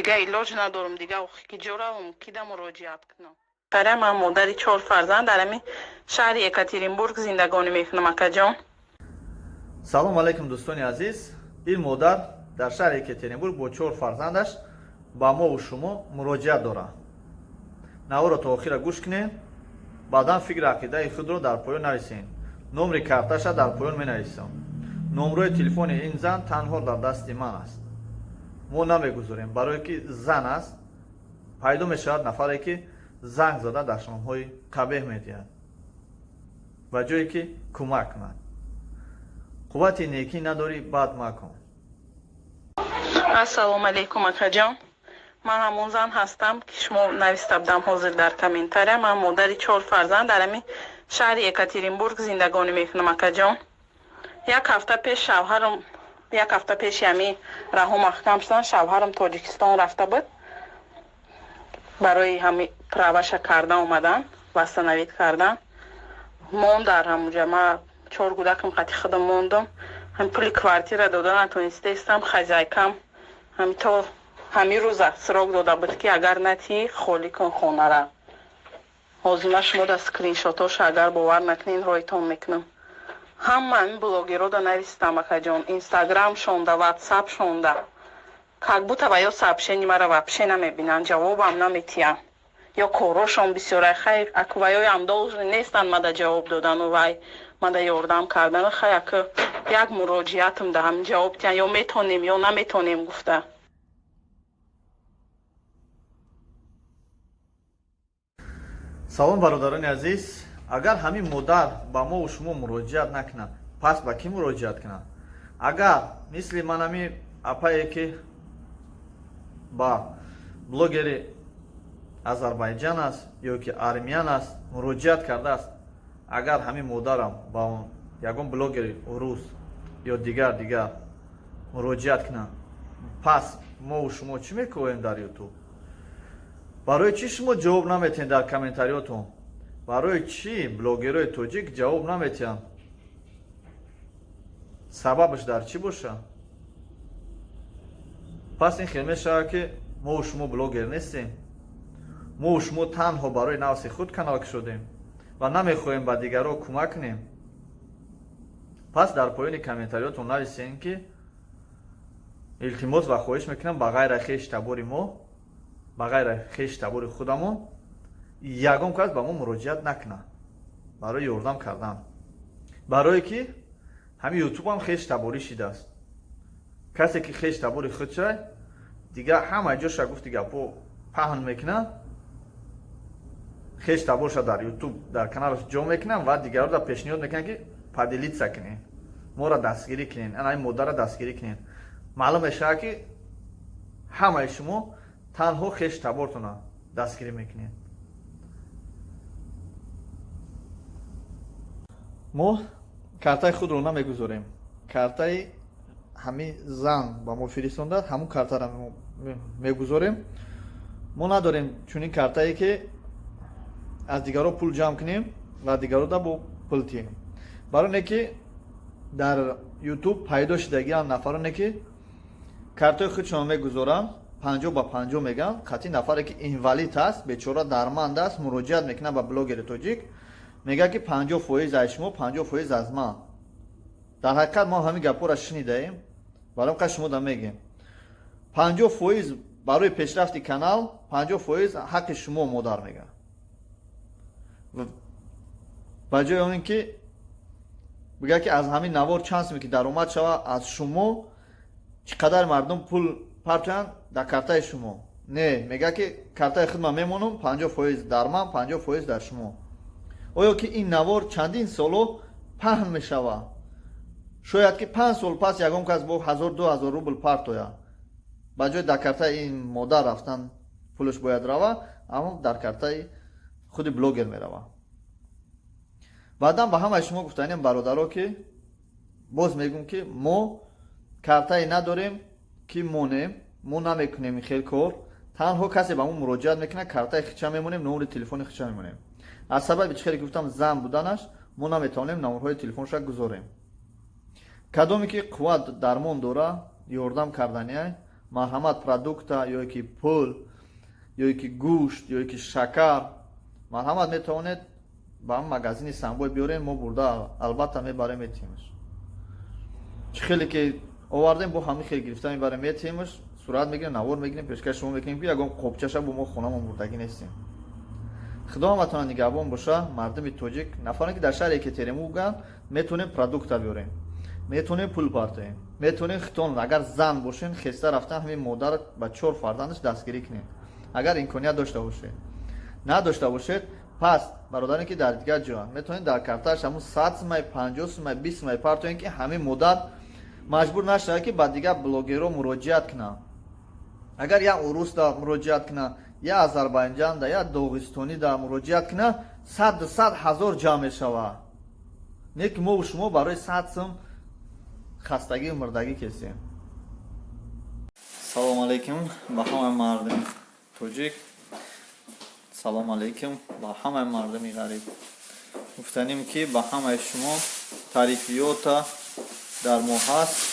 دیگه علاج ندارم دیگه کی جورم کیدا مراجعت کنم. برای من مادری 4 فرزند در همین شهر یکاترینبورگ زندگانی میکنم اکا جان. سلام علیکم دوستانی عزیز. این مادر در شهر یکاترینبورگ با 4 فرزندش با ما و شما مراجعت داره. نو را تا آخر گوش کنین. بعدا فکر عقیده خود را در پایان نریسین. نمر کارتش در پایان می نویسم. نمره تلفن این زن تنها در دست من است. ما نمیگذاریم برای که زن است. پیدا می شود نفری که زنگ زده در شامهای قبیح می دهد و جایی که کمک کنند. قوت نیکی نداری بد مکن. السلام علیکم اکا جان. من همون زن هستم که شما نوشته بودم حاضر در کامنتاری. من مادری 4 فرزند در همین شهر یکاترینبورگ زندگانی میکنم اکا جان. یک هفته پیش یمی رها محکم شدن. شوهرم تاجیکستان رفته بود برای همین پروش کردن اومدن وستنوید کردن. مون در همونجا ما 4 کودکم قطعی خودم موندم. هم پول کوارتیر دادن نتونسته استم. خزایکم هم تو همین روز سراغ داده بود که اگر نتی خالی کن خونه را. حاضر شما در سکرین شاتاش اگر باور نکنین رایتون میکنم. هم من بلوگیرو دا نویستم اکا جان. اینستاگرام شونده، واتساپ شونده. как будто моё сообщение мара вообще намебинанд, ҷавобам наметиҳам. ё корошон бисёре хай акваёям должен нестанд мада ҷавоб додану вай мада ёрдам кардану хай аку як муроҷиатам даҳам ҷавоб диҳанд ё метонем ё наметонем гуфта. салом бародарони азиз. агар ҳамин модар ба мо шумо муроҷиат накунад, пас ба кӣ муроҷиат кунад? агар мисли ман ҳамин апае ки ба блогери азарбайҷан аст ё ки армян аст муроҷиат кардааст, агар ҳамин модарам ба ягон блогери рус ё дигар муроҷиат кунад, пас мо шумо чӣ мекунем дар ютуб? барои чӣ шумо ҷавоб наметиҳед дар комментариётон? барои чӣ блогерои тоҷик ҷавоб наметиҳанд? сабабаш дар чӣ бошад? пас ин хел мешавад ки мо шумо блогер нестем. мо шумо танҳо барои навси худ канал шудем ва намехоҳем ба дигарҳо кӯмак кунем. пас дар поёни комментариётон нависем ки илтимос ва хоҳиш мекунам ба ғайра хеш табори мо, ба ғайра хеш табори худамон ягон кас ба мо муроҷиат накунад барои ёрдам кардан. барое ки ҳамин ютубам хеш таборӣ шудааст. касе ки хеш табори худ шуд дига ҳама ҷоша гуфти гапо паҳн мекунад. хеш таборша дар ютуб дар каналаш ҷо мекунад ва дигарро да пешниҳод мекунад ки падилитса кунед, моро дастгирӣ кунед, ин модарро дастгирӣ кунед. маълум мешавад ки ҳамаи шумо танҳо хеш табортона дастгирӣ мекунед. мо картаи худро намегузорем. картаи ҳамин зан ба мо фиристонда ҳамун картаро мегузорем. мо надорем чунин картае ки аз дигарҳо пул ҷамъ кунем ва дигарҳо да бо пул тиҳем. барои не ки дар ютуб пайдо шудагиам нафароне ки картаи худшон мегузоранд 50 ба 50 мегӯянд. қатъи нафаре ки инвалид аст, бечора дарманд аст, муроҷиат мекунад ба блогери тоҷик, мегӯяд ки 50% аз шумо, 50% аз ман. дар ҳақиқат мо ҳамин гапҳоро шунидаем, барои ка шумо да мегем 50% барои пешрафти канал, 50% ҳаққи шумо модар мегӯяд. ба ҷои он ки бигӯяд ки аз ҳамин навор чанд сум ки даромад шавад аз шумо, чӣ қадар мардум пул партоянд дар картаи шумо. Не, мегӯяд ки картаи худ ман мемонам, 50% дар ман, 50% дар шумо. оё ки ин навор чандин соло паҳн мешавад? шояд ки 5 сол пас ягон кас бо 1000-2000 рубл партояд. ба ҷои дар картаи ин модар рафтан пулаш бояд рава, аммо дар картаи худи блогер мерава. баъдан ба ҳамаи шумо гуфтанем бародаро ки боз мегӯм ки мо картае надорем ки монем, мо намекунем ин хел кор. танҳо касе ба мо муроҷиат мекунад, картаи хича мемонем, номери телефони хича мемонем. аз сабаби чӣ хеле гуфтам зан буданаш мо наметавонем номерҳои телефонша гузорем. кадоме ки қувват дармон дора, ёрдам кардани марҳамат продукта ё ки пул ё ки гӯшт ё ки шакар марҳамат метавонед ба магазини самбой биёрем, мо бурда албатта мебарем метиҳимш. чӣ хеле ки овардем бо ҳамин хел гирифта мебарем метиҳимш, сурат мегирем, навор мегирем, пешкаш шумо мекунем ки ягон қопчаша бо мо хонамон бурдагӣ нестем. худо ҳаматона нигаҳбон боша. Мардуми тоҷик нафаре ки дар шаҳре Екатеринбург буданд, метавонем продукта биёрем, метавонем пул партоем, метавонем хитон агар зан бошен хеста рафтан ҳамин модар ба 4 фарзандаш дастгирӣ кунем, агар имконият дошта бошед. Надошта бошед, пас бародаре ки дар дигар ҷоянд метавонед дар карташ ҳамун 100 сумай 50 сумай 20 сумай партоем ки ҳамин модар маҷбур нашавад ки ба дигар блогерҳо муроҷиат кунанд. агар як урус да муроҷиат кунад, я азарбайҷан да, я доғистонӣ да муроҷиат кунад, 100 ҳазор ҷамъ мешавад. не ки мо шумо барои 100 сум хастагӣ мурдагӣ кесем. салому алайкум ба ҳамаи мардуми тоҷик, салому алайкум ба ҳамаи мардуми ғариб. гуфтанем ки ба ҳамаи шумо таърифиёта дар мо ҳаст.